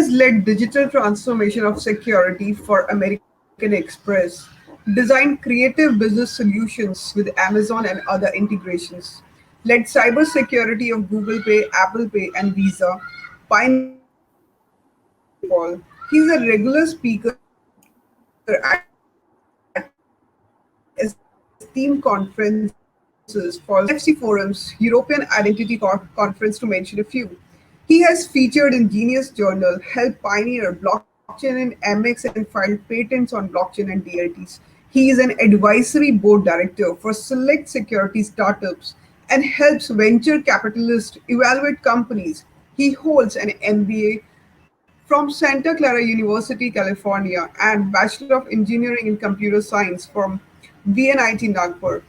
has led digital transformation of security for American Express, designed creative business solutions with Amazon and other integrations, led cybersecurity of Google Pay, Apple Pay, and Visa, pioneered PayPal. He's a regular speaker at esteemed conferences for NFC Forums, European Identity Conference, to mention a few. He has featured in Genius Journal, helped pioneer blockchain in Amex and filed patents on blockchain and DLTs. He is an advisory board director for select security startups and helps venture capitalists evaluate companies. He holds an MBA from Santa Clara University, California, and Bachelor of Engineering in Computer Science from VNIT Nagpur.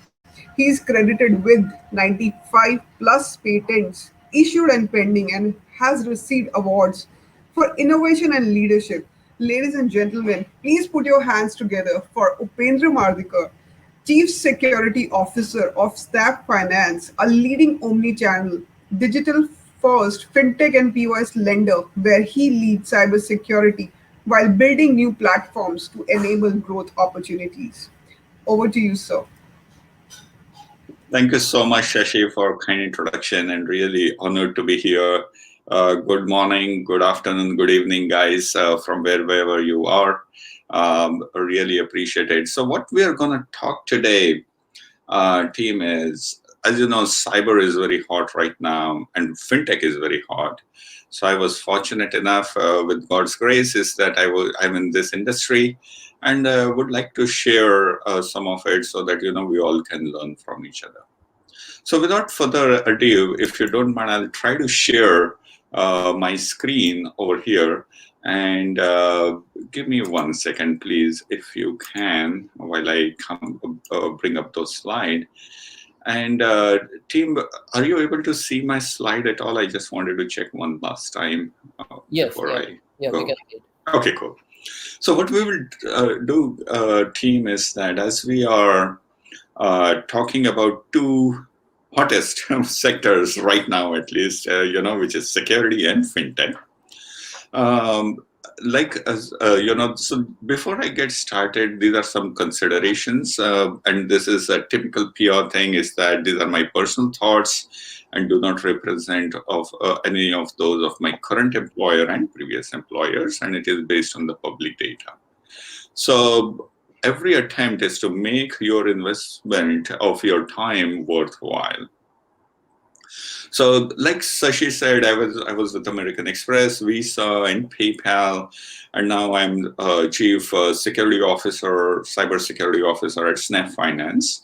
He is credited with 95 plus patents issued and pending and has received awards for innovation and leadership. Ladies and gentlemen, please put your hands together for Upendra Mardikar, Chief Security Officer of Staff Finance, a leading omnichannel, digital first fintech and POS lender where he leads cybersecurity while building new platforms to enable growth opportunities. Over to you, sir. Thank you so much, Shashi, for kind introduction and really honored to be here. Good morning, good afternoon, good evening, guys, from wherever you are. Really appreciate it. So what we are going to talk today, team, is, as you know, cyber is very hot right now and fintech is very hot. So I was fortunate enough, with God's grace, is that I'm in this industry and would like to share some of it so that, we all can learn from each other. So without further ado, if you don't mind, I'll try to share my screen over here. And give me 1 second, please, if you can, while I bring up those slides. And team, are you able to see my slide at all? I just wanted to check one last time before I go. We can see it. Okay, cool. So what we will do, team, is that as we are talking about two hottest sectors right now, at least, which is security and fintech. So before I get started, these are some considerations, and this is a typical PR thing, is that these are my personal thoughts and do not represent of any of those of my current employer and previous employers, and it is based on the public data. So every attempt is to make your investment of your time worthwhile. So, like Sashi said, I was with American Express, Visa, and PayPal, and now I'm Chief Security Officer, Cybersecurity Officer at Snap Finance,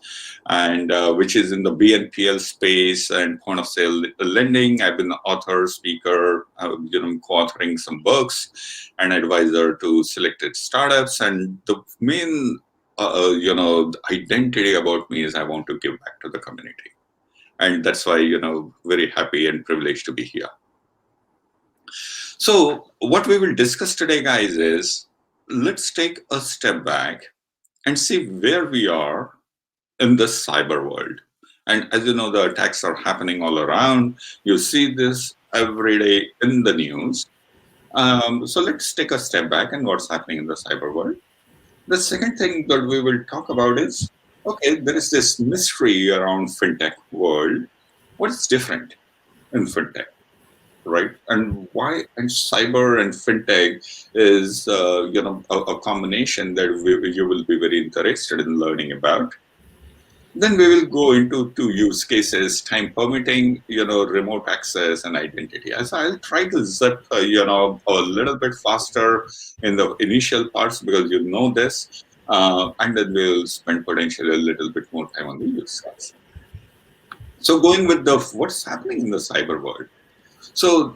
and which is in the BNPL space and point of sale lending. I've been author, speaker, co-authoring some books, and advisor to selected startups. And the main, identity about me is I want to give back to the community. And that's why, very happy and privileged to be here. So what we will discuss today, guys, is let's take a step back and see where we are in the cyber world. And as you know, the attacks are happening all around. You see this every day in the news. So let's take a step back and what's happening in the cyber world. The second thing that we will talk about is, okay, there is this mystery around fintech world. What is different in fintech, right? And why? And cyber and fintech is, a combination that you will be very interested in learning about. Then we will go into two use cases: time permitting, remote access, and identity. As I'll try to zip, a little bit faster in the initial parts because this. And then we'll spend potentially a little bit more time on the use case. So going with what's happening in the cyber world. So,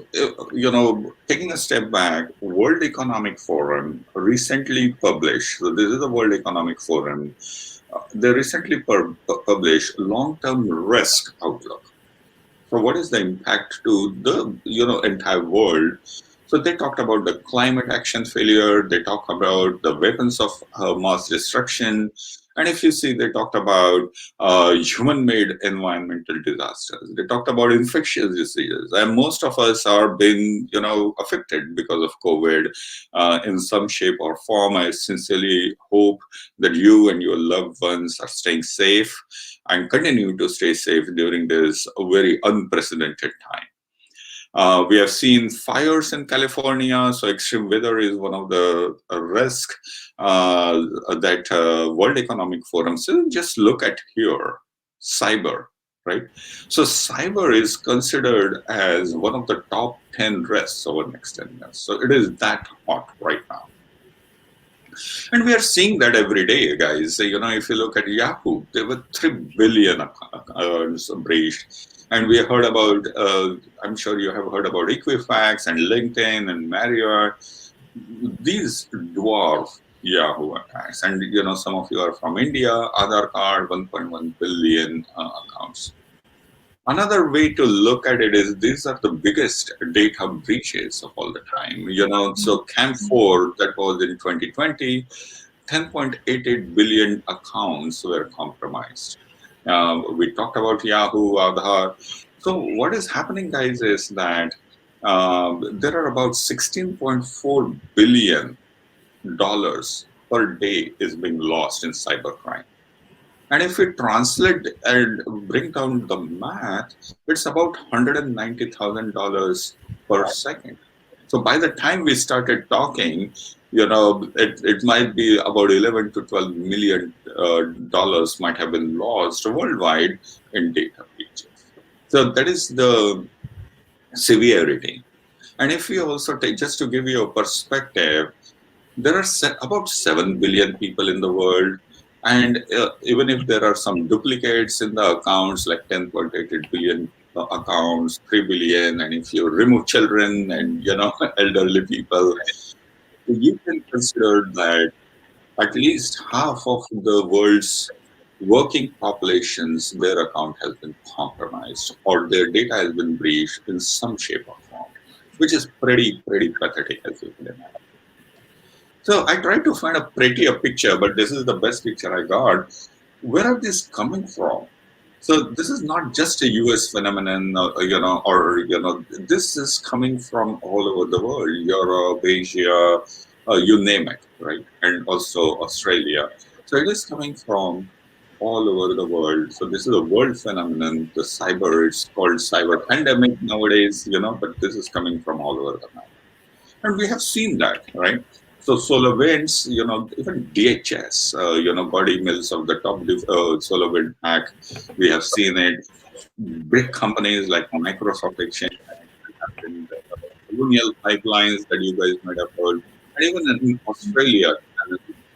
taking a step back, World Economic Forum recently published, so this is the World Economic Forum, they recently published long-term risk outlook. So what is the impact to the, entire world? So they talked about the climate action failure, they talk about the weapons of mass destruction, And if you see, they talked about human-made environmental disasters. They talked about infectious diseases, and most of us are being, affected because of COVID in some shape or form. I sincerely hope that you and your loved ones are staying safe and continue to stay safe during this very unprecedented time. We have seen fires in California, so extreme weather is one of the risks that World Economic Forum. So just look at here, cyber, right? So cyber is considered as one of the top 10 risks over the next 10 years. So it is that hot right now. And we are seeing that every day, guys. If you look at Yahoo, there were 3 billion accounts breached. And we heard about, I'm sure you have heard about Equifax and LinkedIn and Marriott. These dwarf Yahoo attacks. And, some of you are from India, Aadhaar card, 1.1 billion accounts. Another way to look at it is these are the biggest data breaches of all the time. So Cam4, that was in 2020, 10.88 billion accounts were compromised. We talked about Yahoo, Aadhaar. So what is happening, guys, is that there are about $16.4 billion per day is being lost in cybercrime. And if we translate and bring down the math, it's about $190,000 per second. So by the time we started talking, it might be about 11 to 12 million dollars might have been lost worldwide in data breaches. So that is the severity. And if we also take, just to give you a perspective, there are about 7 billion people in the world. And even if there are some duplicates in the accounts, like 10.88 billion accounts, 3 billion, and if you remove children and, elderly people, you can consider that at least half of the world's working populations, their account has been compromised or their data has been breached in some shape or form, which is pretty pathetic, as you can imagine. So I tried to find a prettier picture, but this is the best picture I got. Where are these coming from? So this is not just a US phenomenon, this is coming from all over the world, Europe, Asia, you name it, right? And also Australia. So it is coming from all over the world. So this is a world phenomenon. The cyber, it's called cyber pandemic nowadays, but this is coming from all over the world. And we have seen that, right? So SolarWinds, even DHS, body mills of the top SolarWind hack, we have seen it. Big companies like Microsoft Exchange, colonial pipelines that you guys might have heard, and even in Australia,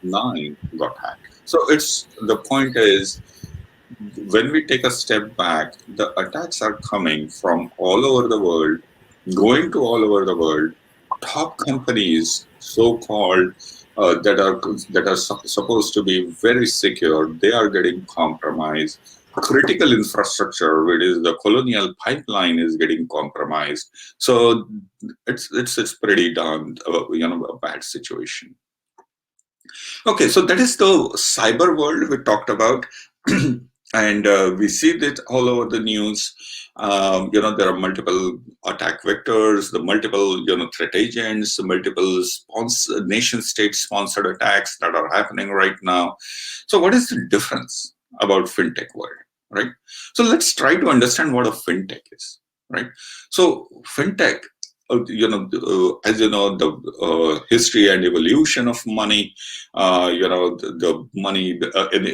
9 got hacked. So the point is, when we take a step back, the attacks are coming from all over the world, going to all over the world. Top companies, so-called, that are supposed to be very secure, they are getting compromised. Critical infrastructure, which is the colonial pipeline, is getting compromised. So it's pretty darn a bad situation. Okay, so that is the cyber world we talked about. And we see that all over the news. There are multiple attack vectors, the multiple, threat agents, multiple nation-state sponsored attacks that are happening right now. So what is the difference about fintech world, right? So let's try to understand what a fintech is, right? So fintech, as you know, the history and evolution of money, the money,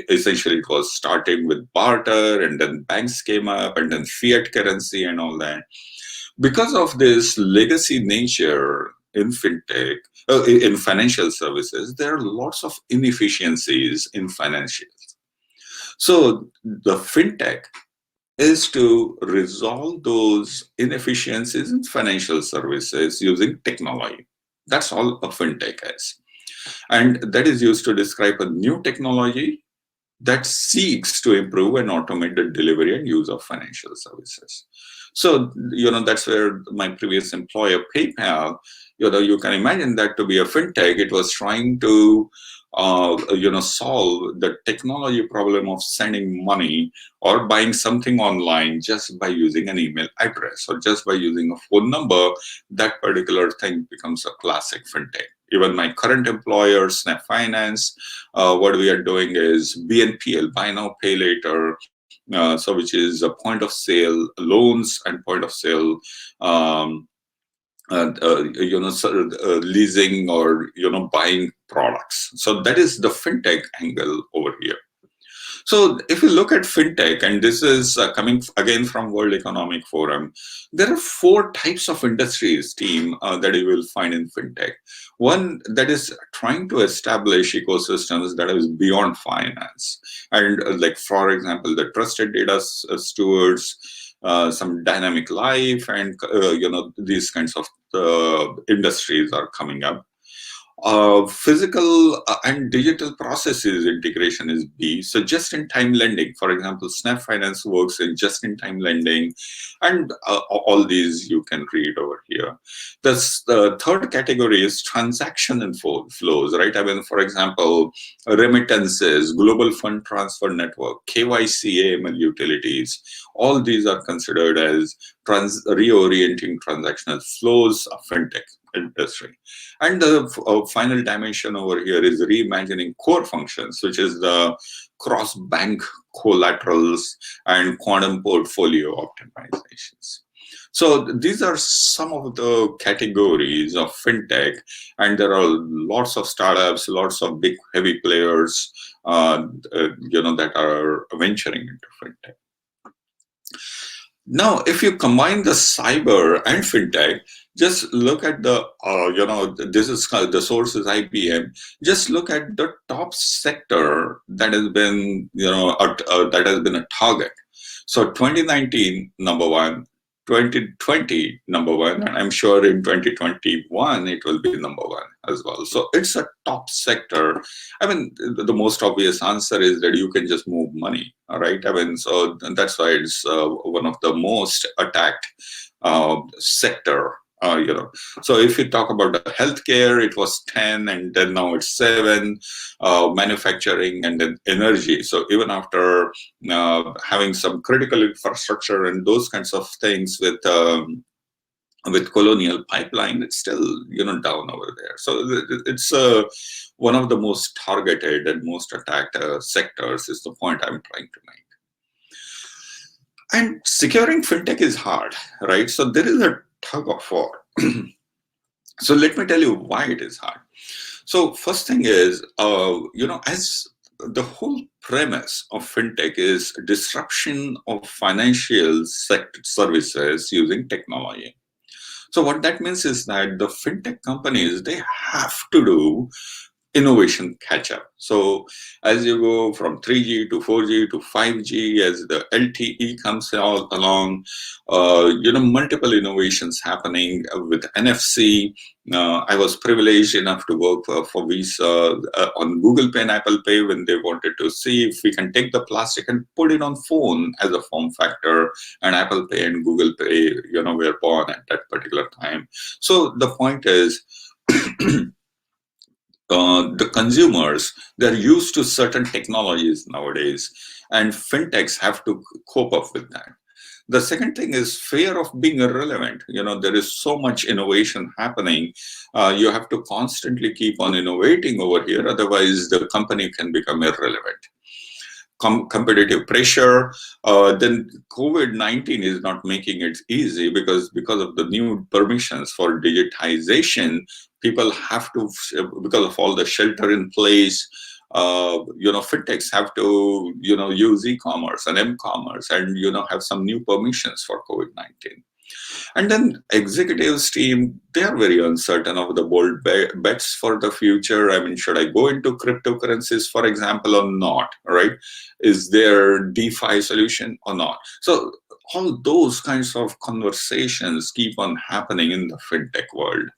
essentially it was starting with barter, and then banks came up, and then fiat currency and all that. Because of this legacy nature in fintech, in financial services, there are lots of inefficiencies in financials. So the fintech is to resolve those inefficiencies in financial services using technology. That's all a fintech is. And that is used to describe a new technology that seeks to improve and automate the delivery and use of financial services. So, that's where my previous employer, PayPal, you can imagine that to be a fintech. It was trying to solve the technology problem of sending money or buying something online just by using an email address or just by using a phone number. That particular thing becomes a classic fintech. Even my current employer, Snap Finance, what we are doing is BNPL, buy now, pay later. So which is a point of sale loans and point of sale um, leasing or buying products. So that is the fintech angle over here. So if you look at fintech, and this is coming again from World Economic Forum, there are four types of industries, team, that you will find in fintech. One that is trying to establish ecosystems that is beyond finance, and like for example, the trusted data stewards, some dynamic life, and these kinds of industries are coming up. Physical and digital processes integration is B. So just-in-time lending, for example, Snap Finance works in just-in-time lending, and all these you can read over here. The third category is transaction and flows, right? I mean, for example, remittances, global fund transfer network, KYC, AML utilities. All these are considered as reorienting transactional flows of fintech industry. And the final dimension over here is reimagining core functions, which is the cross-bank collaterals and quantum portfolio optimizations. So these are some of the categories of fintech, and there are lots of startups, lots of big heavy players, that are venturing into fintech. Now, if you combine the cyber and fintech, just look at the, this is the source is IBM. Just look at the top sector that has been, that has been a target. So 2019, number one, 2020, number one, and I'm sure in 2021 it will be number one as well. So it's a top sector. I mean, the most obvious answer is that you can just move money, all right? I mean, so that's why it's one of the most attacked sector. So if you talk about the healthcare, it was 10, and then now it's 7. Manufacturing, and then energy. So even after having some critical infrastructure and those kinds of things with colonial pipeline, it's still down over there. So it's one of the most targeted and most attacked sectors is the point I'm trying to make. And securing fintech is hard, right? So there is a tug of war. So let me tell you why it is hard. So first thing is, as the whole premise of fintech is disruption of financial services using technology. So what that means is that the fintech companies, they have to do innovation catch up. So as you go from 3G to 4G to 5G, as the LTE comes along, multiple innovations happening with NFC. I was privileged enough to work for Visa on Google Pay and Apple Pay when they wanted to see if we can take the plastic and put it on phone as a form factor, and Apple Pay and Google Pay, were born at that particular time. So the point is, the consumers, they're used to certain technologies nowadays, and fintechs have to cope up with that. The second thing is fear of being irrelevant. There is so much innovation happening. You have to constantly keep on innovating over here, otherwise the company can become irrelevant. Competitive pressure, then COVID-19 is not making it easy because of the new permissions for digitization. People have to, because of all the shelter in place, fintechs have to, use e-commerce and m-commerce and, have some new permissions for COVID-19. And then executives team, they are very uncertain of the bold bets for the future. I mean, should I go into cryptocurrencies, for example, or not, right? Is there DeFi solution or not? So all those kinds of conversations keep on happening in the fintech world.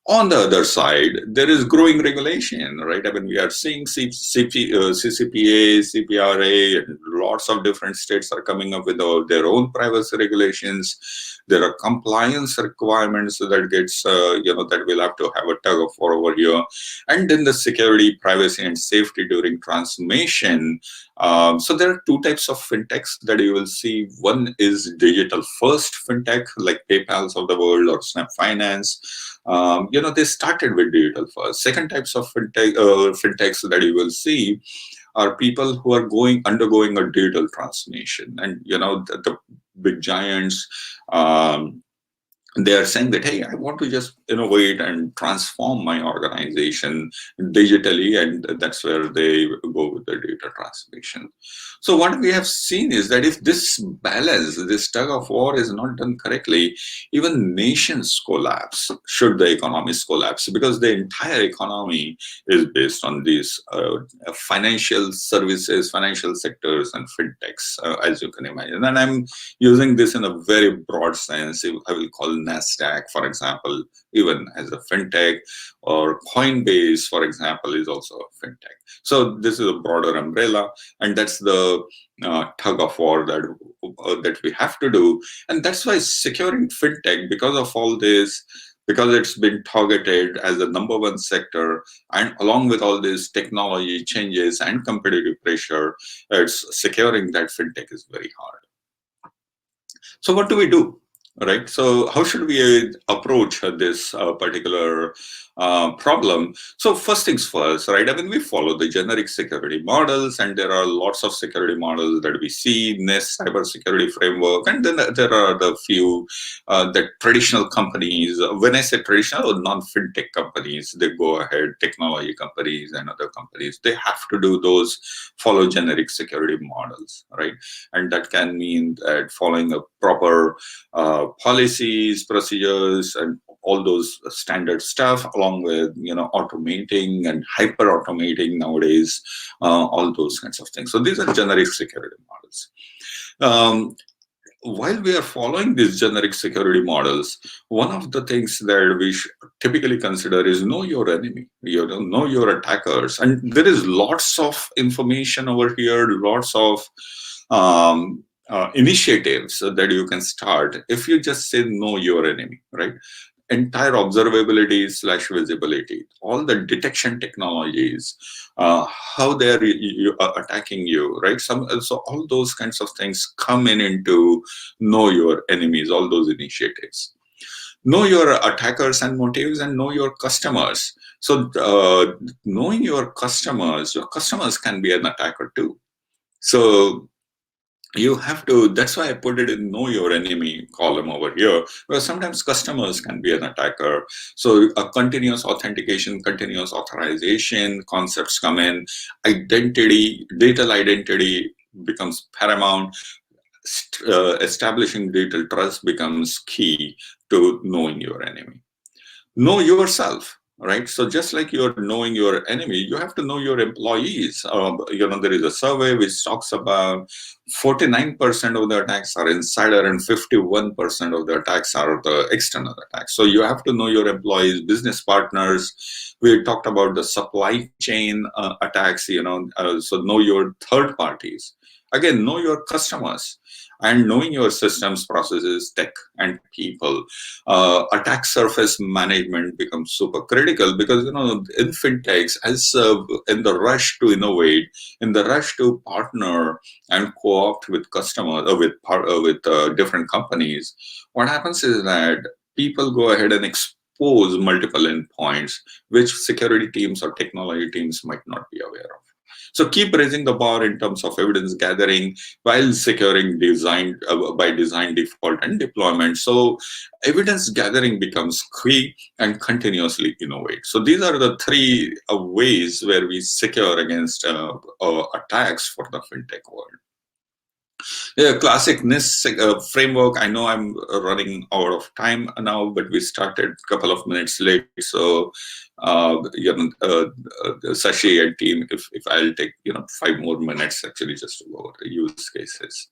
On the other side, there is growing regulation, right? I mean, we are seeing CCPA, CPRA, and lots of different states are coming up with their own privacy regulations. There are compliance requirements that gets, that we'll have to have a tug of war over here. And then the security, privacy, and safety during transformation. So there are two types of fintechs that you will see. One is digital first fintech, like PayPal's of the world or Snap Finance. They started with digital first. Second types of fintechs that you will see are people who are undergoing a digital transformation, and the big giants. They are saying that, hey, I want to just innovate and transform my organization digitally, and that's where they go with the data transformation. So what we have seen is that if this balance, this tug of war is not done correctly, even nations collapse should the economies collapse, because the entire economy is based on these financial services, financial sectors, and fintechs, as you can imagine. And I'm using this in a very broad sense. I will call NASDAQ, for example, even as a fintech, or Coinbase, for example, is also a fintech. So this is a broader umbrella, and that's the tug of war that we have to do. And that's why securing fintech, because of all this, because it's been targeted as the number one sector, and along with all these technology changes and competitive pressure, it's securing that fintech is very hard. So what do we do? Right. So how should we approach this particular problem? So first things first, right? I mean, we follow the generic security models, and there are lots of security models that we see, NIST cybersecurity framework, and then there are the few the traditional companies. When I say traditional, non-fintech companies, they go ahead, technology companies and other companies, they have to do those, follow generic security models, right? And that can mean that following a proper policies, procedures, and all those standard stuff, along with automating and hyper automating nowadays, all those kinds of things. So these are generic security models. While we are following these generic security models, one of the things that we typically consider is know your enemy, know your attackers. And there is lots of information over here, lots of initiatives that you can start if you just say know your enemy, right? Entire observability / visibility, all the detection technologies, how they're attacking you, right? So all those kinds of things come into know your enemies, all those initiatives. Know your attackers and motives, and know your customers. So knowing your customers can be an attacker too. So you have to, that's why I put it in know your enemy column over here, because sometimes customers can be an attacker. So a continuous authentication, continuous authorization concepts come in. Identity, digital identity becomes paramount. Establishing digital trust becomes key to knowing your enemy. Know yourself, right? So just like you're knowing your enemy, you have to know your employees. There is a survey which talks about 49% of the attacks are insider, and 51% of the attacks are the external attacks. So you have to know your employees, business partners. We talked about the supply chain attacks, so know your third parties. Again, know your customers. And knowing your systems, processes, tech, and people. Attack surface management becomes super critical, because in fintechs, as in the rush to innovate, in the rush to partner and co-opt with customers, with different companies, what happens is that people go ahead and expose multiple endpoints, which security teams or technology teams might not be aware of. So keep raising the bar in terms of evidence gathering while securing by design, default, and deployment. So evidence gathering becomes key, and continuously innovate. So these are the three ways where we secure against attacks for the fintech world. Yeah, classic NIST framework. I know I'm running out of time now, but we started a couple of minutes late. So, Sashi and team, if I'll take 5 more minutes actually just to go over the use cases.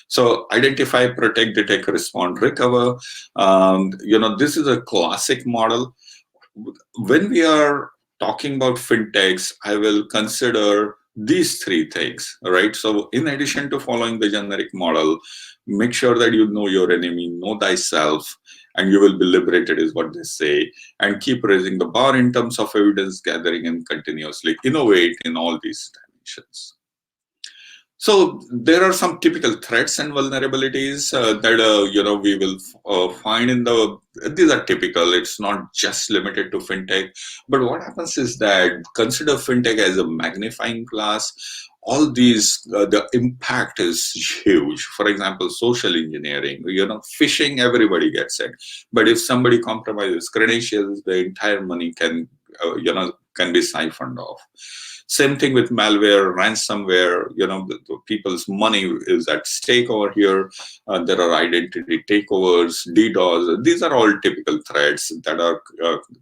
So, identify, protect, detect, respond, recover. This is a classic model. when we are talking about fintechs, I will consider these three things, right? So, in addition to following the generic model, make sure that you know your enemy, know thyself, and you will be liberated, is what they say. And keep raising the bar in terms of evidence gathering and continuously innovate in all these dimensions. So there are some typical threats and vulnerabilities that we will find in the. These are typical. It's not just limited to fintech, but what happens is that consider fintech as a magnifying glass. All these the impact is huge. For example, social engineering. Phishing. Everybody gets it, but if somebody compromises credentials, the entire money can be siphoned off. Same thing with malware, ransomware. The people's money is at stake over here. There are identity takeovers, DDoS. These are all typical threats that are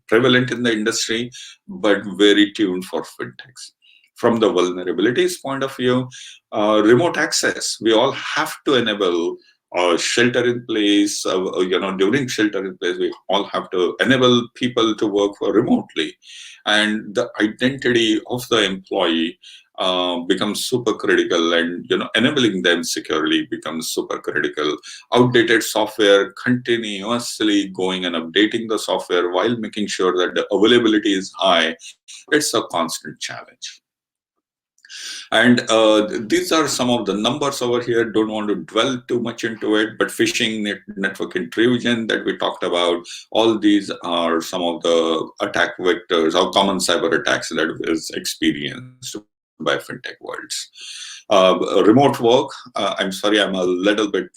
prevalent in the industry, but very tuned for fintechs. From the vulnerabilities point of view, remote access. We all have to enable shelter in place. During shelter in place, we all have to enable people to work remotely, and the identity of the employee becomes super critical, and enabling them securely becomes super critical. Outdated software, continuously going and updating the software while making sure that the availability is high, it's a constant challenge. And these are some of the numbers over here. Don't want to dwell too much into it, but phishing, network intrusion that we talked about, all these are some of the attack vectors or common cyber attacks that is experienced by fintech worlds. Remote work. I'm sorry, I'm a little bit,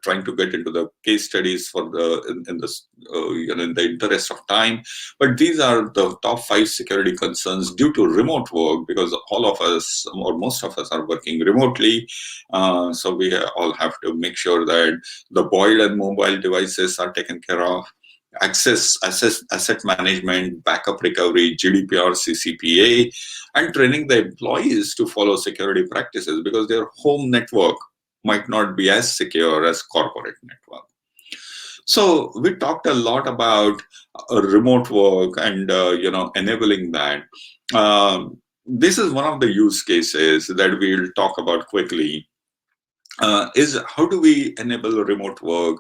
trying to get into the case studies for in this, in the interest of time. But these are the top 5 security concerns due to remote work, because all of us or most of us are working remotely. So we all have to make sure that the boiled and mobile devices are taken care of. Asset management, backup recovery, GDPR, CCPA, and training the employees to follow security practices, because their home network might not be as secure as corporate network. So we talked a lot about remote work and enabling that. This is one of the use cases that we'll talk about quickly. Is how do we enable remote work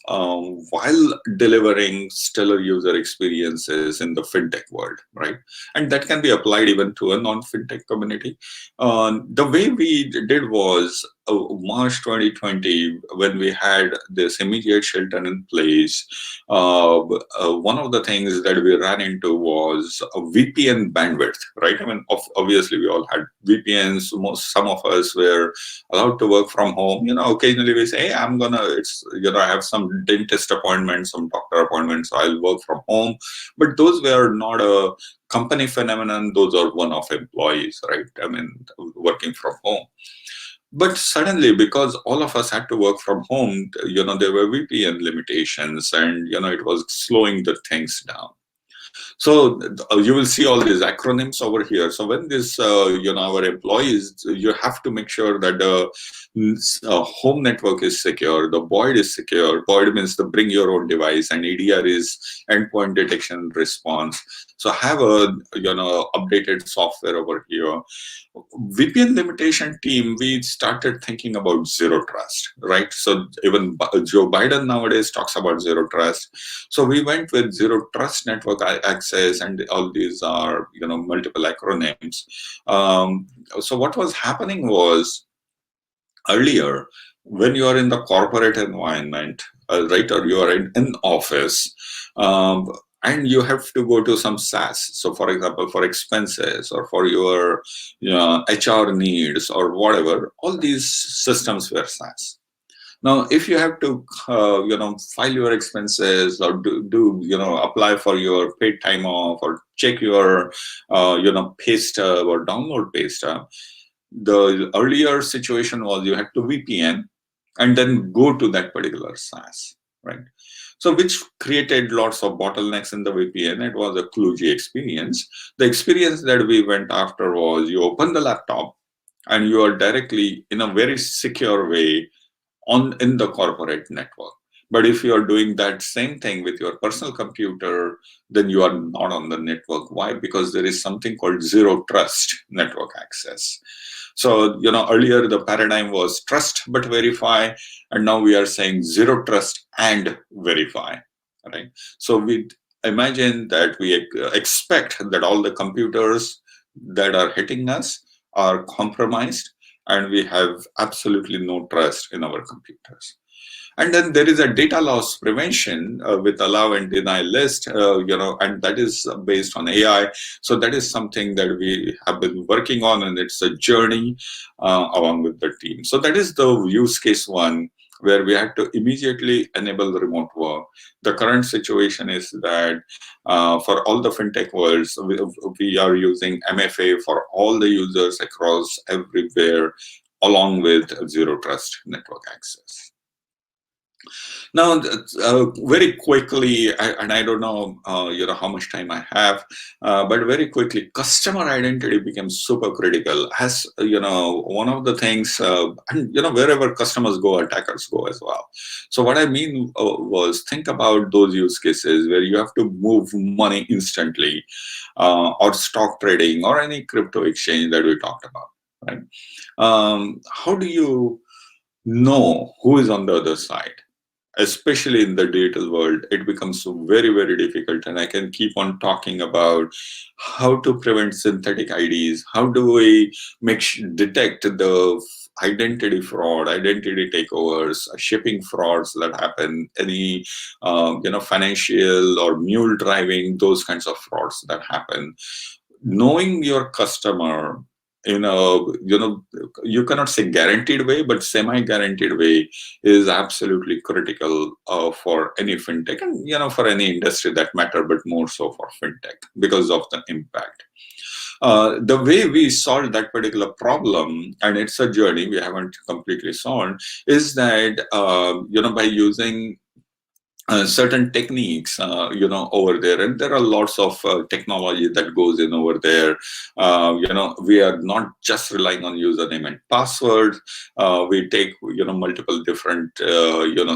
while delivering stellar user experiences in the fintech world, right? And that can be applied even to a non-fintech community. The way we did was March 2020, when we had this immediate shelter in place. One of the things that we ran into was a VPN bandwidth, right? I mean, obviously we all had VPNs. Some of us were allowed to work from home. Occasionally we say, hey, I have some dentist appointment, some doctor appointments, so I'll work from home. But those were not a company phenomenon. Those are one-off employees, right? I mean, working from home. But suddenly, because all of us had to work from home, there were VPN limitations, and it was slowing the things down. So you will see all these acronyms over here. So when this, our employees, you have to make sure that the home network is secure, the void is secure. Void means the bring your own device, and EDR is endpoint detection and response. So have a updated software over here. VPN limitation team, we started thinking about zero trust, right? So even Joe Biden nowadays talks about zero trust. So we went with zero trust network access, and all these are multiple acronyms. So what was happening was, earlier, when you are in the corporate environment, right, or you are in an office, and you have to go to some SaaS. So, for example, for expenses or for your HR needs or whatever, all these systems were SaaS. Now, if you have to, file your expenses or do apply for your paid time off or check your, pay stub or download pay stub, the earlier situation was you had to VPN and then go to that particular SaaS, right? So which created lots of bottlenecks in the VPN. It was a kludgy experience. The experience that we went after was you open the laptop and you are directly in a very secure way in the corporate network. But if you are doing that same thing with your personal computer, then you are not on the network. Why? Because there is something called zero trust network access. So, earlier the paradigm was trust but verify, and now we are saying zero trust and verify, right? So we imagine that we expect that all the computers that are hitting us are compromised, and we have absolutely no trust in our computers. And then there is a data loss prevention with allow and deny list, and that is based on AI. So that is something that we have been working on, and it's a journey along with the team. So that is the use case one, where we had to immediately enable the remote work. The current situation is that for all the fintech worlds, we are using MFA for all the users across everywhere, along with zero trust network access. Now, very quickly, and I don't know, how much time I have, but very quickly, customer identity became super critical. As one of the things, and wherever customers go, attackers go as well. So what I mean was, think about those use cases where you have to move money instantly, or stock trading, or any crypto exchange that we talked about, right? How do you know who is on the other side? Especially in the digital world, it becomes very, very difficult. And I can keep on talking about how to prevent synthetic IDs, how do we detect the identity fraud, identity takeovers, shipping frauds that happen, any financial or mule driving, those kinds of frauds that happen. Knowing your customer in a, you cannot say guaranteed way, but semi-guaranteed way is absolutely critical for any fintech, and for any industry that matter, but more so for fintech because of the impact. The way we solved that particular problem, and it's a journey we haven't completely solved, is that by using certain techniques, over there, and there are lots of technology that goes in over there. We are not just relying on username and password. We take multiple different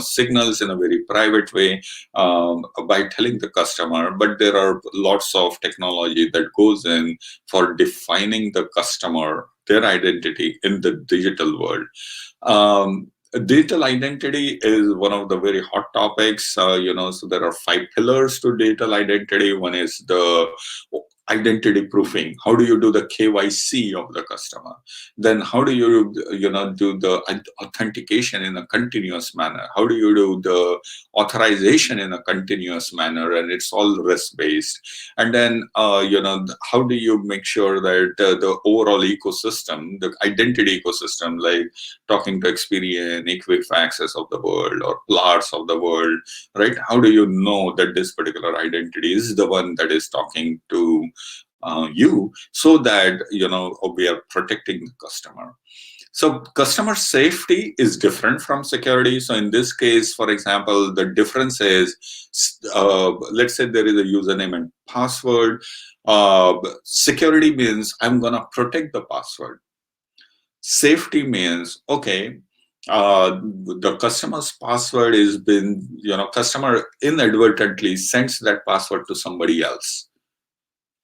signals in a very private way by telling the customer. But there are lots of technology that goes in for defining the customer, their identity in the digital world. Digital identity is one of the very hot topics. So there are 5 pillars to digital identity. One is the identity proofing. How do you do the KYC of the customer? Then how do you do the authentication in a continuous manner? How do you do the authorization in a continuous manner? And it's all risk based. And then how do you make sure that the overall ecosystem, the identity ecosystem, like talking to Experian, Equifax of the world, or Plars of the world, right? How do you know that this particular identity is the one that is talking to you, so that we are protecting the customer? So customer safety is different from security. So in this case, for example, the difference is, let's say there is a username and password. Security means I'm going to protect the password. Safety means, okay, the customer's password is been, customer inadvertently sends that password to somebody else,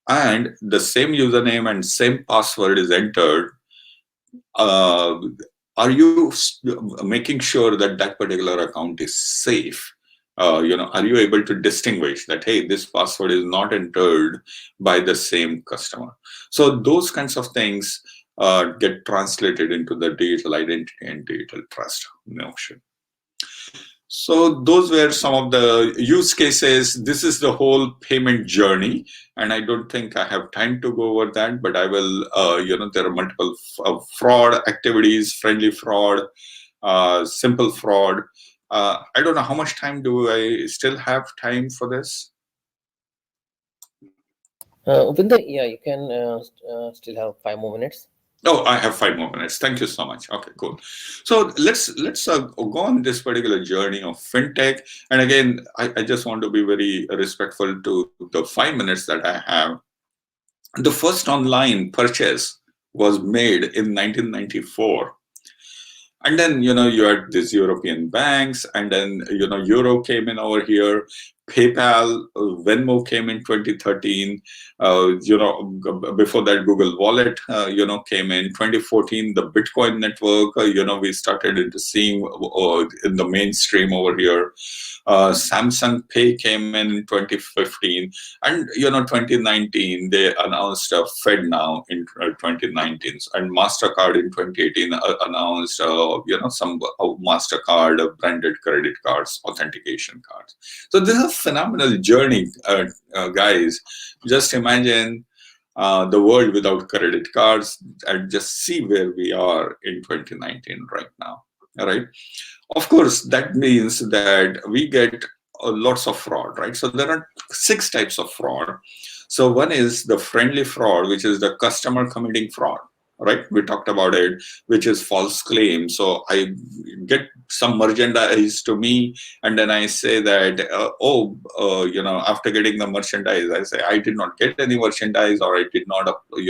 and the same username and same password is entered. Are you making sure that that particular account is safe? Are you able to distinguish that, hey, this password is not entered by the same customer? So those kinds of things get translated into the digital identity and digital trust notion. So those were some of the use cases. This is the whole payment journey, and I don't think I have time to go over that, but I will. There are multiple fraud activities: friendly fraud, simple fraud. I don't know how much time do I still have time for this. Upendra, yeah, you can still have 5 more minutes. Oh, I have 5 more minutes. Thank you so much. Okay, cool. So let's go on this particular journey of fintech. And again, I just want to be very respectful to the 5 minutes that I have. The first online purchase was made in 1994. And then, you had these European banks, and then, Euro came in over here. PayPal, Venmo came in 2013. Before that, Google Wallet, came in 2014. The Bitcoin network, we started into seeing in the mainstream over here. Samsung Pay came in 2015, and 2019 they announced Fed now in 2019, and Mastercard in 2018 announced some Mastercard branded credit cards, authentication cards. So this is a phenomenal journey, guys. Just imagine the world without credit cards, and just see where we are in 2019 right now. All right. Of course, that means that we get lots of fraud, right? So there are 6 types of fraud. So one is the friendly fraud, which is the customer committing fraud, right? We talked about it, which is false claim. So I get some merchandise to me, and then I say that, after getting the merchandise, I say I did not get any merchandise, or I did not, I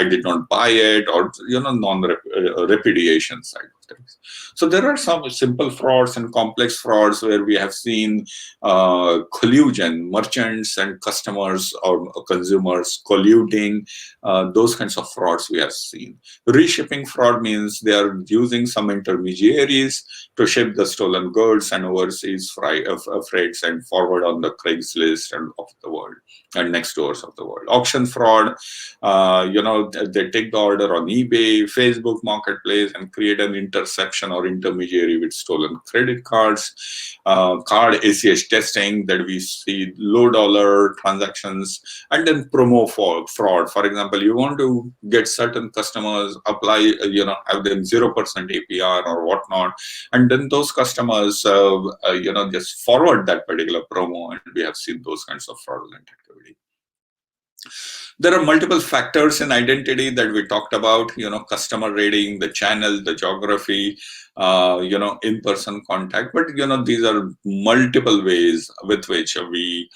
did not buy it, or non-repudiation side of things. So there are some simple frauds and complex frauds where we have seen collusion, merchants and customers or consumers colluding. Those kinds of frauds we have seen. Reshipping fraud means they are using some intermediaries to ship the stolen goods and overseas freights and forward on the Craigslist and of the world and next doors of the world. Auction fraud, they take the order on eBay, Facebook Marketplace, and create an intersection or intermediary with stolen credit cards. Card ACH testing, that we see low dollar transactions, and then promo fraud. For example, you want to get certain customers, apply, have them 0% APR or whatnot, and then those customers, just forward that particular promo, and we have seen those kinds of fraudulent activity. There are multiple factors in identity that we talked about, customer rating, the channel, the geography, in-person contact. But, these are multiple ways with which we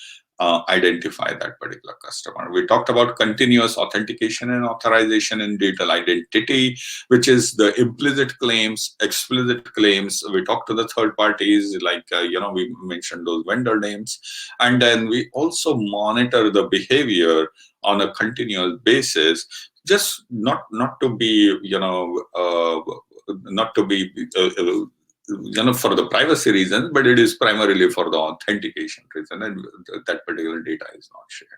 identify that particular customer. We talked about continuous authentication and authorization in digital identity, which is the implicit claims, explicit claims. We talked to the third parties, like, we mentioned those vendor names. And then we also monitor the behavior on a continuous basis, just not to be, not to be, for the privacy reasons, but it is primarily for the authentication reason, and that particular data is not shared.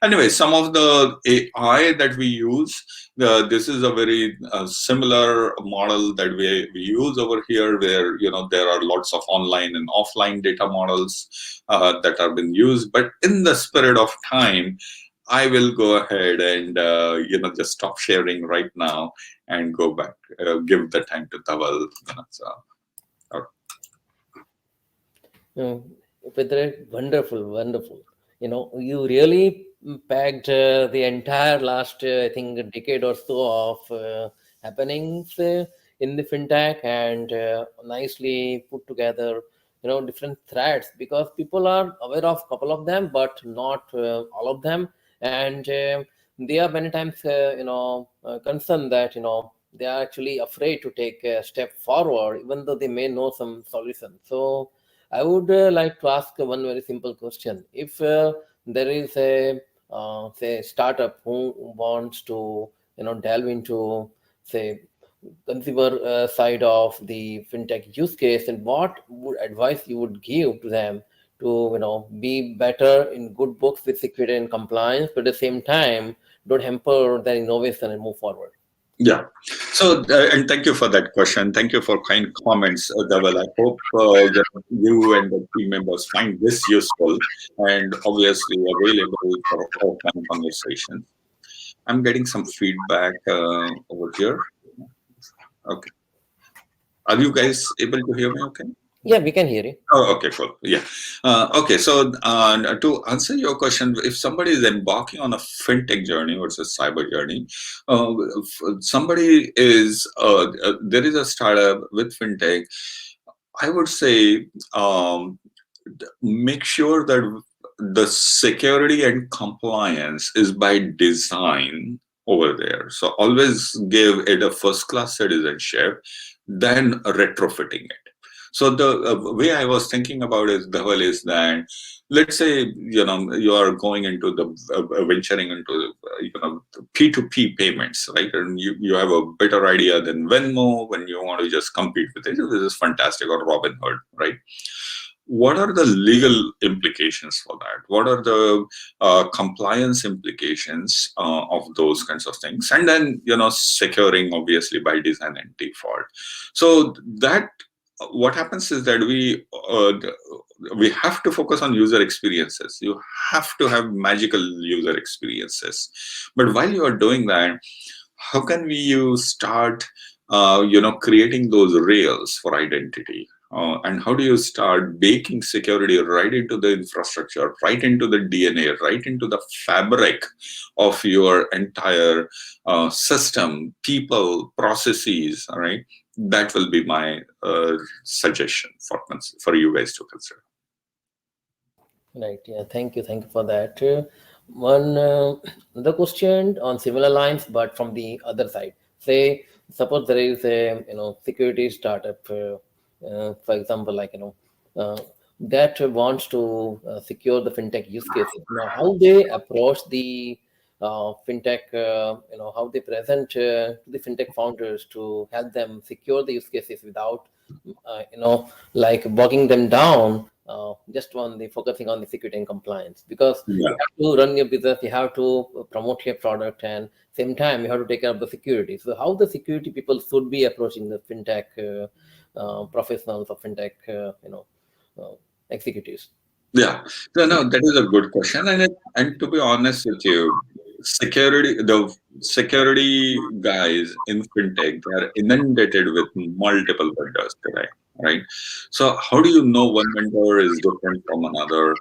Anyway, some of the AI that we use, this is a very similar model that we use over here, where there are lots of online and offline data models that have been used. But in the spirit of time, I will go ahead and just stop sharing right now and go back, give the time to Dhaval. Upendra, wonderful, wonderful. You really packed the entire last, I think, a decade or so of happenings in the fintech, and nicely put together, different threads, because people are aware of a couple of them, but not all of them, and they are many times, concerned that they are actually afraid to take a step forward, even though they may know some solution. So I would like to ask one very simple question. If there is a say startup who wants to delve into, say, consumer side of the fintech use case, and what would advice you would give to them to be better in good books with security and compliance, but at the same time don't hamper their innovation and move forward? Yeah. So, and thank you for that question. Thank you for kind comments, Dhaval. I hope you and the team members find this useful and obviously available for offline conversations. I'm getting some feedback over here. Okay. Are you guys able to hear me okay? Yeah, we can hear you. Oh, okay, cool. Yeah. Okay, so to answer your question, if somebody is embarking on a fintech journey versus cyber journey, somebody is there is a startup with fintech. I would say make sure that the security and compliance is by design over there. So always give it a first-class citizenship, then retrofitting it. So the way I was thinking about it, Dhaval, is that let's say you are going into the venturing into P2P payments, right? And you have a better idea than Venmo when you want to just compete with it. This is fantastic, or Robinhood, right? What are the legal implications for that? What are the compliance implications of those kinds of things? And then, securing obviously by design and default. So that what happens is that we have to focus on user experiences. You have to have magical user experiences. But while you are doing that, how can you start, creating those rails for identity? And how do you start baking security right into the infrastructure, right into the DNA, right into the fabric of your entire system, people, processes, all right? That will be my suggestion for you guys to consider. Right. Yeah. Thank you. Thank you for that. One the question on similar lines, but from the other side. Say, suppose there is a security startup, for example, like that wants to secure the fintech use cases. Now, how they approach the fintech, how they present to the fintech founders to help them secure the use cases without, like bogging them down just on the focusing on the security and compliance, because Yeah. you have to run your business, you have to promote your product, and same time you have to take care of the security. So how the security people should be approaching the fintech professionals or fintech executives? Yeah, no, that is a good question, and to be honest with you, the security guys in fintech, they are inundated with multiple vendors today, right? So how do you know one vendor is different from another,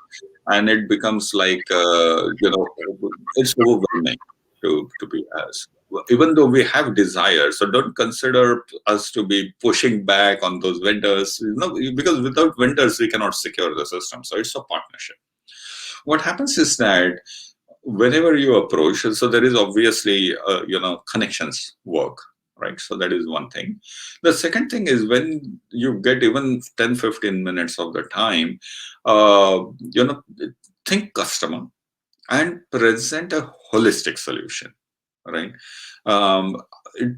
and it becomes like it's overwhelming to be as. Even though we have desires, so don't consider us to be pushing back on those vendors, because without vendors we cannot secure the system. So it's a partnership. What happens is that whenever you approach, so there is obviously connections work, right? So that is one thing. The second thing is when you get even 10-15 minutes of the time, think customer and present a holistic solution, right? Um,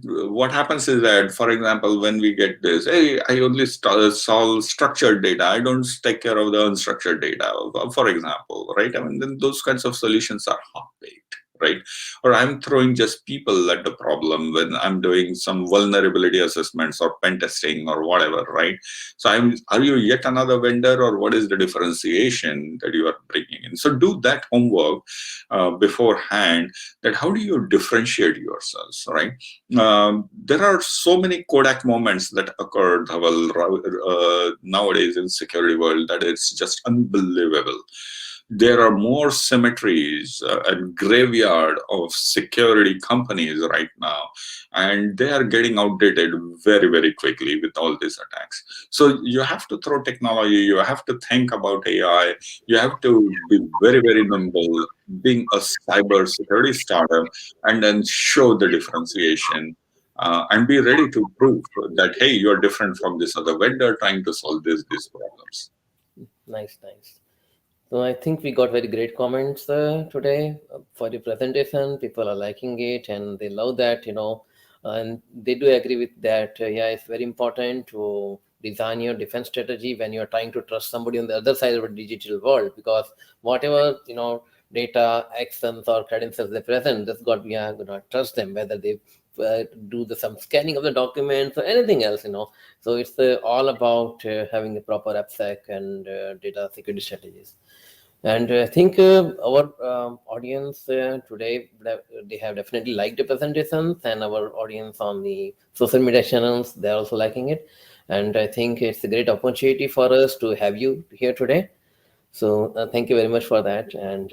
what happens is that, for example, when we get this, hey, I only solve structured data, I don't take care of the unstructured data, for example, right? I mean, then those kinds of solutions are half-baked, right? Or I'm throwing just people at the problem when I'm doing some vulnerability assessments or pen testing or whatever, right? So are you yet another vendor, or what is the differentiation that you are bringing in? So do that homework beforehand, that how do you differentiate yourselves, right? There are so many Kodak moments that occur, Dhaval, nowadays in security world, that it's just unbelievable. There are more cemeteries and graveyard of security companies right now, and they are getting outdated very, very quickly with all these attacks. So you have to throw technology, you have to think about AI, you have to be very, very nimble, being a cyber security startup, and then show the differentiation. And be ready to prove that, hey, you're different from this other vendor trying to solve these problems. Nice, nice. So I think we got very great comments today for the presentation. People are liking it and they love that, and they do agree with that. Yeah, it's very important to design your defense strategy when you're trying to trust somebody on the other side of a digital world, because whatever, data, actions or credentials they present, that's got we are gonna trust them, whether they do some scanning of the documents or anything else, So it's all about having a proper AppSec and data security strategies. And I think our audience today, they have definitely liked the presentations, and our audience on the social media channels, they're also liking it. And I think it's a great opportunity for us to have you here today. So thank you very much for that. And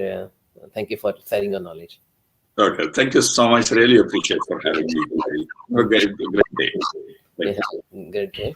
thank you for sharing your knowledge. Okay, thank you so much. Really appreciate for having me today. Have a great day. Thank you. Yeah, great day.